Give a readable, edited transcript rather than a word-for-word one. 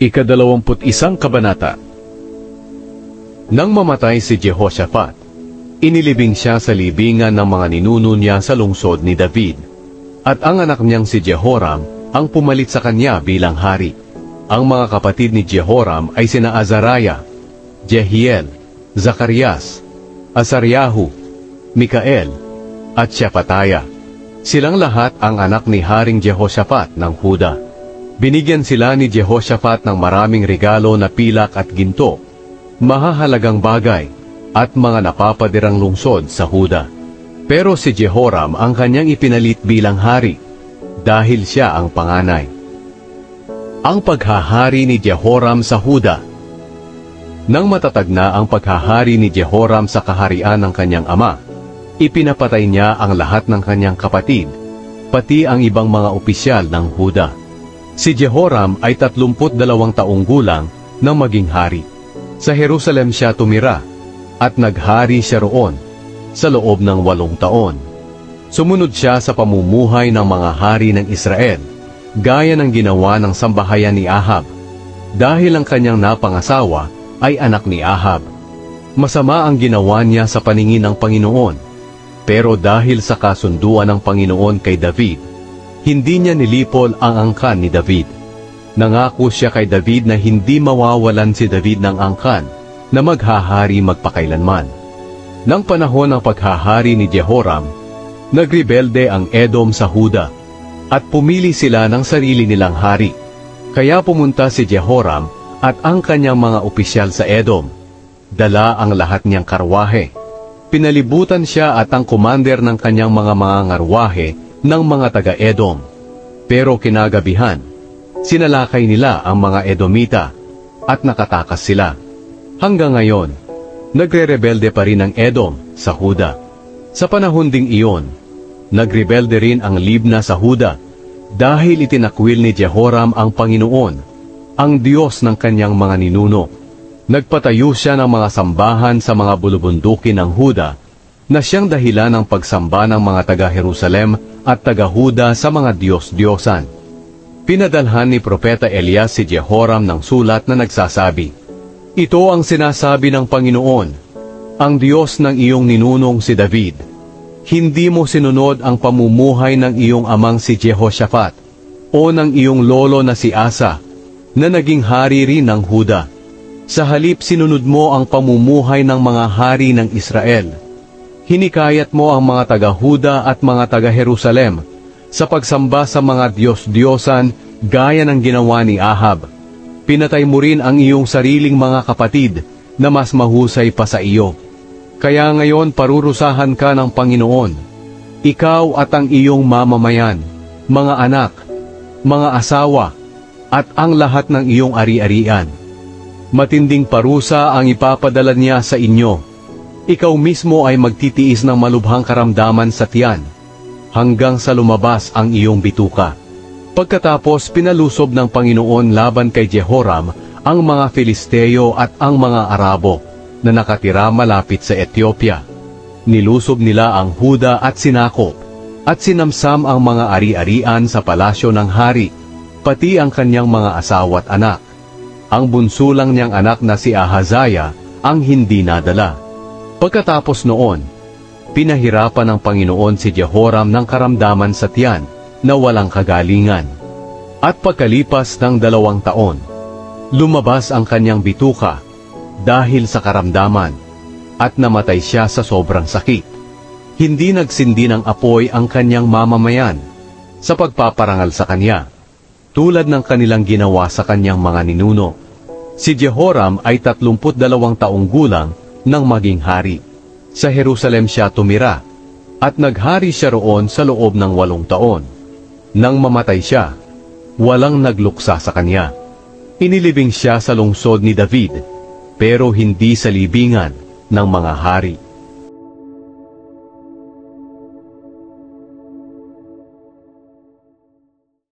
Ika-21 Kabanata. Nang mamatay si Jehoshaphat, inilibing siya sa libingan ng mga ninuno niya sa lungsod ni David, at ang anak niyang si Jehoram ang pumalit sa kanya bilang hari. Ang mga kapatid ni Jehoram ay sina Azariah, Jehiel, Zacarias, Asaryahu, Mikael, at Shephatiah. Silang lahat ang anak ni Haring Jehoshaphat ng Huda. Binigyan sila ni Jehoshaphat ng maraming regalo na pilak at ginto, mahahalagang bagay, at mga napapadirang lungsod sa Huda. Pero si Jehoram ang kanyang ipinalit bilang hari, dahil siya ang panganay. Ang paghahari ni Jehoram sa Huda. Nang matatag na ang paghahari ni Jehoram sa kaharian ng kanyang ama, ipinapatay niya ang lahat ng kanyang kapatid, pati ang ibang mga opisyal ng Huda. Si Jehoram ay 32 taong gulang nang maging hari. Sa Jerusalem siya tumira, at naghari siya roon sa loob ng 8 taon. Sumunod siya sa pamumuhay ng mga hari ng Israel, gaya ng ginawa ng sambahayan ni Ahab, dahil ang kanyang napangasawa ay anak ni Ahab. Masama ang ginawa niya sa paningin ng Panginoon, pero dahil sa kasunduan ng Panginoon kay David, hindi niya nilipol ang angkan ni David. Nangako siya kay David na hindi mawawalan si David ng angkan na maghahari magpakailanman. Nang panahon ng paghahari ni Jehoram, nagrebelde ang Edom sa Huda, at pumili sila ng sarili nilang hari. Kaya pumunta si Jehoram at ang kanyang mga opisyal sa Edom. Dala ang lahat niyang karwahe. Pinalibutan siya at ang commander ng kanyang mga ngarwahe ng mga taga-Edom. Pero kinagabihan, sinalakay nila ang mga Edomita at nakatakas sila. Hanggang ngayon, nagre-rebelde pa rin ang Edom sa Huda. Sa panahon ding iyon, nagrebelde rin ang Libna sa Huda dahil itinakwil ni Jehoram ang Panginoon, ang Diyos ng kanyang mga ninuno. Nagpatayo siya ng mga sambahan sa mga bulubundukin ng Huda na siyang dahilan ng pagsamba ng mga taga-Jerusalem at taga-Huda sa mga Diyos-Diyosan. Pinadalhan ni Propeta Elias si Jehoram ng sulat na nagsasabi, "Ito ang sinasabi ng Panginoon, ang Diyos ng iyong ninunong si David. Hindi mo sinunod ang pamumuhay ng iyong amang si Jehoshaphat o ng iyong lolo na si Asa, na naging hari rin ng Huda. Sa halip sinunod mo ang pamumuhay ng mga hari ng Israel. Hinikayat mo ang mga taga-Huda at mga taga-Jerusalem sa pagsamba sa mga Diyos-Diyosan gaya ng ginawa ni Ahab. Pinatay mo rin ang iyong sariling mga kapatid na mas mahusay pa sa iyo. Kaya ngayon parurusahan ka ng Panginoon, ikaw at ang iyong mamamayan, mga anak, mga asawa, at ang lahat ng iyong ari-arian. Matinding parusa ang ipapadala niya sa inyo. Ikaw mismo ay magtitiis ng malubhang karamdaman sa tiyan, hanggang sa lumabas ang iyong bituka." Pagkatapos pinalusob ng Panginoon laban kay Jehoram ang mga Filisteo at ang mga Arabo na nakatira malapit sa Ethiopia. Nilusob nila ang Huda at sinakop, at sinamsam ang mga ari-arian sa palasyo ng hari, pati ang kanyang mga asawa at anak. Ang bunso lang niyang anak na si Ahaziah ang hindi nadala. Pagkatapos noon, pinahirapan ng Panginoon si Jehoram ng karamdaman sa tiyan na walang kagalingan. At pagkalipas ng 2 taon, lumabas ang kanyang bituka dahil sa karamdaman, at namatay siya sa sobrang sakit. Hindi nagsindi ng apoy ang kanyang mamamayan sa pagpaparangal sa kanya, tulad ng kanilang ginawa sa kanyang mga ninuno. Si Jehoram ay 32 taong gulang nang maging hari. Sa Jerusalem siya tumira, at naghari siya roon sa loob ng 8 taon. Nang mamatay siya, walang nagluksa sa kanya. Inilibing siya sa lungsod ni David, pero hindi sa libingan ng mga hari.